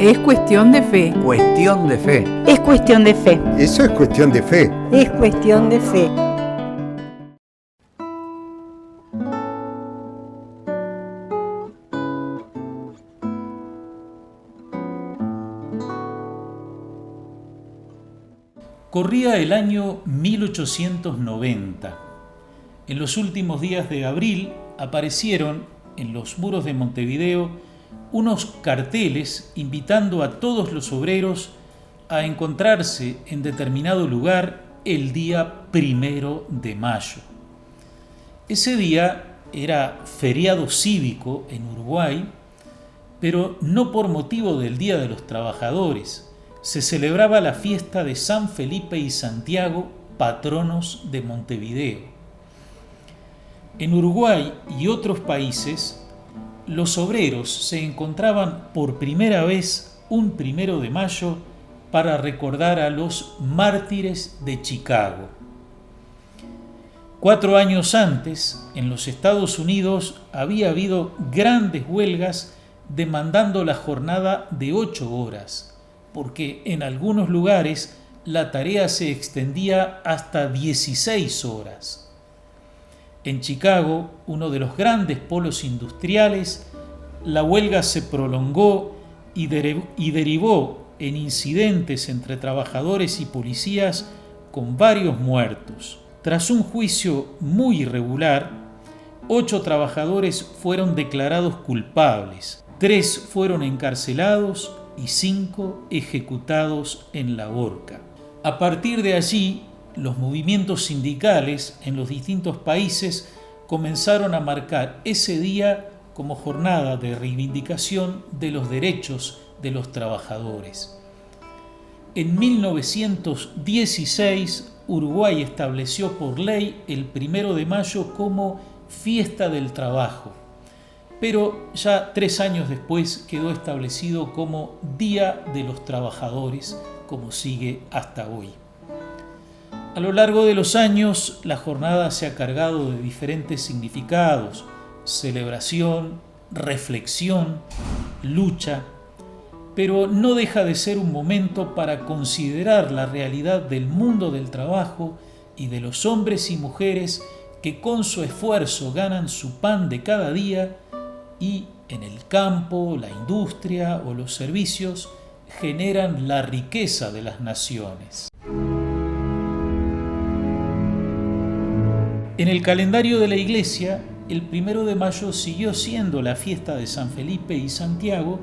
Es cuestión de fe. Cuestión de fe. Es cuestión de fe. Eso es cuestión de fe. Es cuestión de fe. Corría el año 1890. En los últimos días de abril aparecieron en los muros de Montevideo unos carteles invitando a todos los obreros a encontrarse en determinado lugar el día 1 de mayo. Ese día era feriado cívico en Uruguay, pero no por motivo del Día de los Trabajadores. Se celebraba la fiesta de San Felipe y Santiago, patronos de Montevideo. En Uruguay y otros países, los obreros se encontraban por primera vez un 1 de mayo para recordar a los mártires de Chicago. 4 años antes, en los Estados Unidos, había habido grandes huelgas demandando la jornada de 8 horas, porque en algunos lugares la tarea se extendía hasta 16 horas. En Chicago, uno de los grandes polos industriales, la huelga se prolongó y derivó en incidentes entre trabajadores y policías con varios muertos. Tras un juicio muy irregular, 8 trabajadores fueron declarados culpables, 3 fueron encarcelados y 5 ejecutados en la horca. A partir de allí, los movimientos sindicales en los distintos países comenzaron a marcar ese día como jornada de reivindicación de los derechos de los trabajadores. En 1916, Uruguay estableció por ley el 1 de mayo como fiesta del trabajo, pero ya 3 años después quedó establecido como Día de los Trabajadores, como sigue hasta hoy. A lo largo de los años, la jornada se ha cargado de diferentes significados: celebración, reflexión, lucha, pero no deja de ser un momento para considerar la realidad del mundo del trabajo y de los hombres y mujeres que con su esfuerzo ganan su pan de cada día y en el campo, la industria o los servicios generan la riqueza de las naciones. En el calendario de la Iglesia, el 1 de mayo siguió siendo la fiesta de San Felipe y Santiago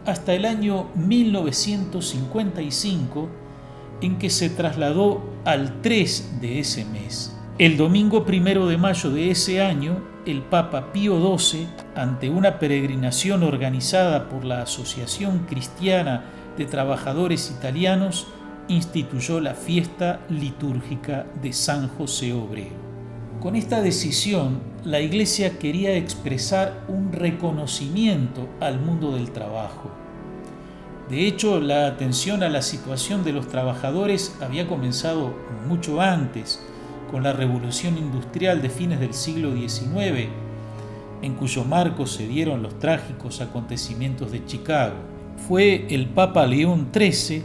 hasta el año 1955, en que se trasladó al 3 de ese mes. El domingo 1 de mayo de ese año, el Papa Pío XII, ante una peregrinación organizada por la Asociación Cristiana de Trabajadores Italianos, instituyó la fiesta litúrgica de San José Obrero. Con esta decisión, la Iglesia quería expresar un reconocimiento al mundo del trabajo. De hecho, la atención a la situación de los trabajadores había comenzado mucho antes, con la Revolución Industrial de fines del siglo XIX, en cuyo marco se dieron los trágicos acontecimientos de Chicago. Fue el Papa León XIII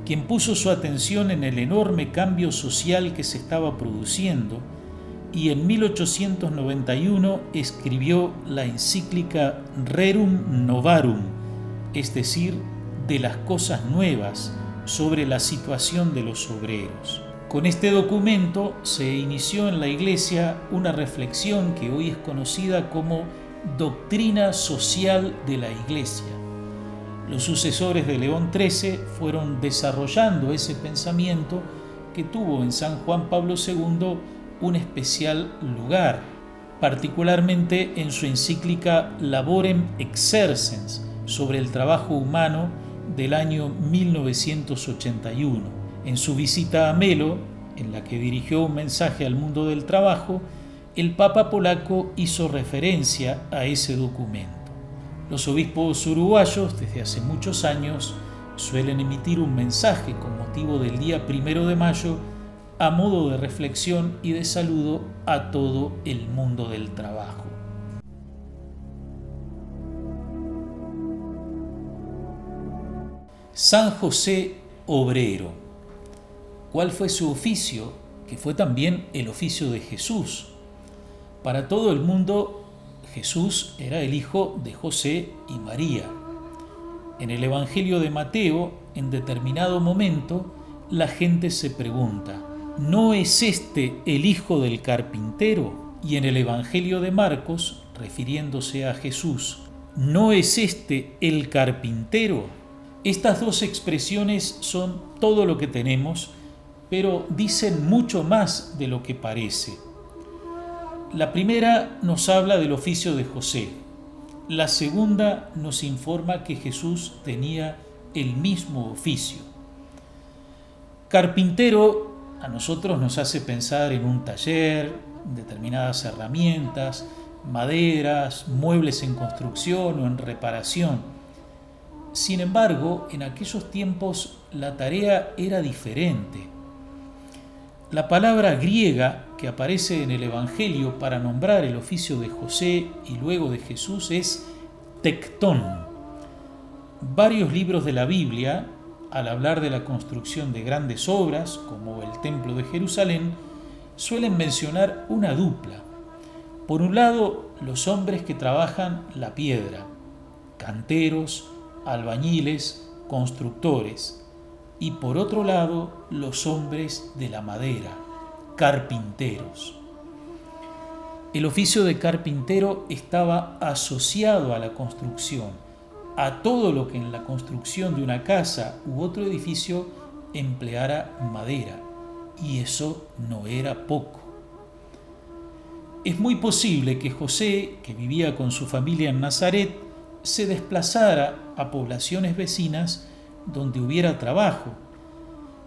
quien puso su atención en el enorme cambio social que se estaba produciendo, y en 1891 escribió la encíclica Rerum Novarum, es decir, de las cosas nuevas, sobre la situación de los obreros. Con este documento se inició en la Iglesia una reflexión que hoy es conocida como doctrina social de la Iglesia. Los sucesores de León XIII fueron desarrollando ese pensamiento que tuvo en San Juan Pablo II un especial lugar, particularmente en su encíclica Laborem Exercens sobre el trabajo humano del año 1981. En su visita a Melo, en la que dirigió un mensaje al mundo del trabajo, el Papa polaco hizo referencia a ese documento. Los obispos uruguayos, desde hace muchos años, suelen emitir un mensaje con motivo del día 1 de mayo a modo de reflexión y de saludo a todo el mundo del trabajo. San José obrero. ¿Cuál fue su oficio? Que fue también el oficio de Jesús. Para todo el mundo, Jesús era el hijo de José y María. En el Evangelio de Mateo, en determinado momento, la gente se pregunta, ¿no es este el hijo del carpintero? Y en el Evangelio de Marcos, refiriéndose a Jesús, ¿no es este el carpintero? Estas dos expresiones son todo lo que tenemos, pero dicen mucho más de lo que parece. La primera nos habla del oficio de José. La segunda nos informa que Jesús tenía el mismo oficio. Carpintero a nosotros nos hace pensar en un taller, determinadas herramientas, maderas, muebles en construcción o en reparación. Sin embargo, en aquellos tiempos la tarea era diferente. La palabra griega que aparece en el Evangelio para nombrar el oficio de José y luego de Jesús es tectón. Varios libros de la Biblia, al hablar de la construcción de grandes obras, como el Templo de Jerusalén, suelen mencionar una dupla. Por un lado, los hombres que trabajan la piedra, canteros, albañiles, constructores, y por otro lado, los hombres de la madera, carpinteros. El oficio de carpintero estaba asociado a la construcción, a todo lo que en la construcción de una casa u otro edificio empleara madera, y eso no era poco. Es muy posible que José, que vivía con su familia en Nazaret, se desplazara a poblaciones vecinas donde hubiera trabajo.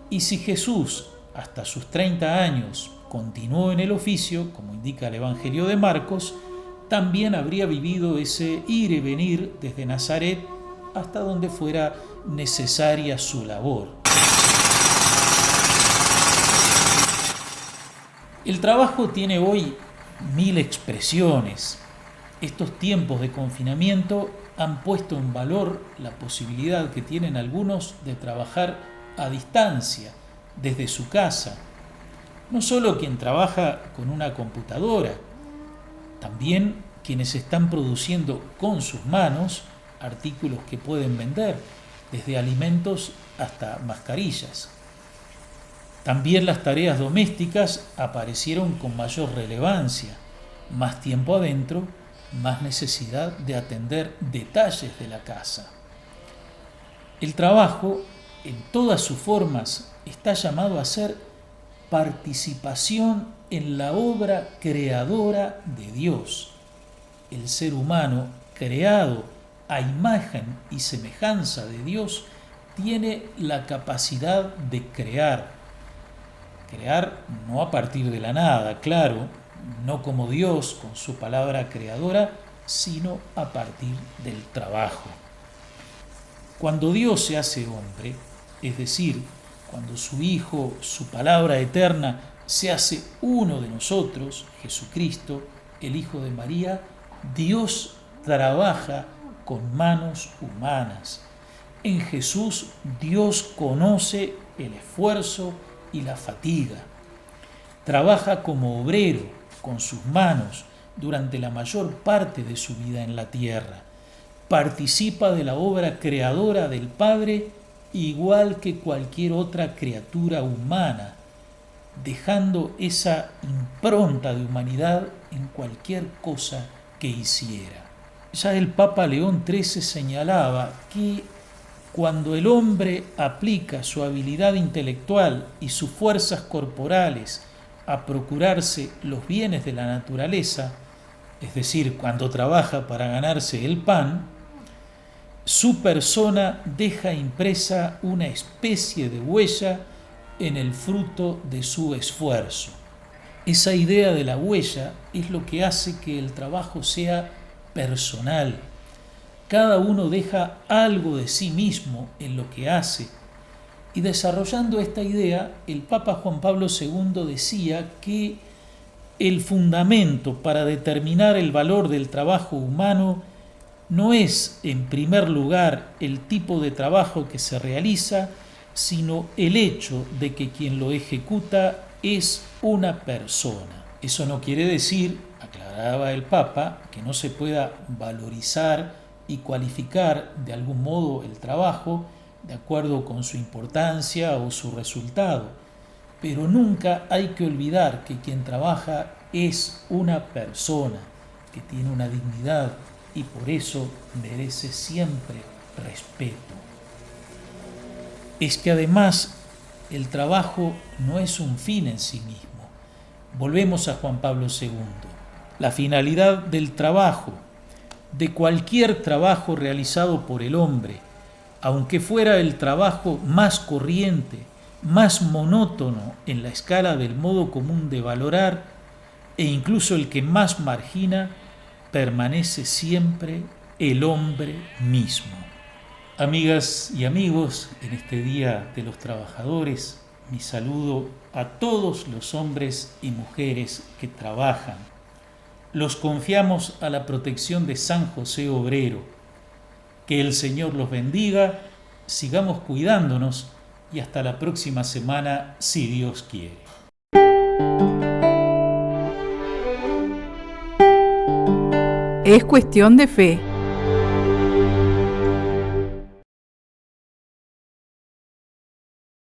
Y si Jesús, hasta sus 30 años, continuó en el oficio, como indica el Evangelio de Marcos, también habría vivido ese ir y venir desde Nazaret hasta donde fuera necesaria su labor. El trabajo tiene hoy 1000 expresiones. Estos tiempos de confinamiento han puesto en valor la posibilidad que tienen algunos de trabajar a distancia, desde su casa. No solo quien trabaja con una computadora, también quienes están produciendo con sus manos artículos que pueden vender, desde alimentos hasta mascarillas. También las tareas domésticas aparecieron con mayor relevancia, más tiempo adentro, más necesidad de atender detalles de la casa. El trabajo, en todas sus formas, está llamado a ser participación en la obra creadora de Dios. El ser humano, creado a imagen y semejanza de Dios, tiene la capacidad de crear. Crear no a partir de la nada, claro, no como Dios con su palabra creadora, sino a partir del trabajo. Cuando Dios se hace hombre, es decir, cuando su Hijo, su palabra eterna, se hace uno de nosotros, Jesucristo, el Hijo de María, Dios trabaja con manos humanas. En Jesús Dios conoce el esfuerzo y la fatiga. Trabaja como obrero con sus manos durante la mayor parte de su vida en la tierra. Participa de la obra creadora del Padre igual que cualquier otra criatura humana, dejando esa impronta de humanidad en cualquier cosa que hiciera. Ya el Papa León XIII señalaba que cuando el hombre aplica su habilidad intelectual y sus fuerzas corporales a procurarse los bienes de la naturaleza, es decir, cuando trabaja para ganarse el pan, su persona deja impresa una especie de huella en el fruto de su esfuerzo. Esa idea de la huella es lo que hace que el trabajo sea personal. Cada uno deja algo de sí mismo en lo que hace. Y desarrollando esta idea, el Papa Juan Pablo II decía que el fundamento para determinar el valor del trabajo humano no es en primer lugar el tipo de trabajo que se realiza, sino el hecho de que quien lo ejecuta es una persona. Eso no quiere decir, aclaraba el Papa, que no se pueda valorizar y cualificar de algún modo el trabajo de acuerdo con su importancia o su resultado, pero nunca hay que olvidar que quien trabaja es una persona que tiene una dignidad y por eso merece siempre respeto. Es que además el trabajo no es un fin en sí mismo. Volvemos a Juan Pablo II. La finalidad del trabajo, de cualquier trabajo realizado por el hombre, aunque fuera el trabajo más corriente, más monótono en la escala del modo común de valorar, e incluso el que más margina, permanece siempre el hombre mismo. Amigas y amigos, en este Día de los Trabajadores, mi saludo a todos los hombres y mujeres que trabajan. Los confiamos a la protección de San José Obrero. Que el Señor los bendiga, sigamos cuidándonos y hasta la próxima semana, si Dios quiere. Es cuestión de fe.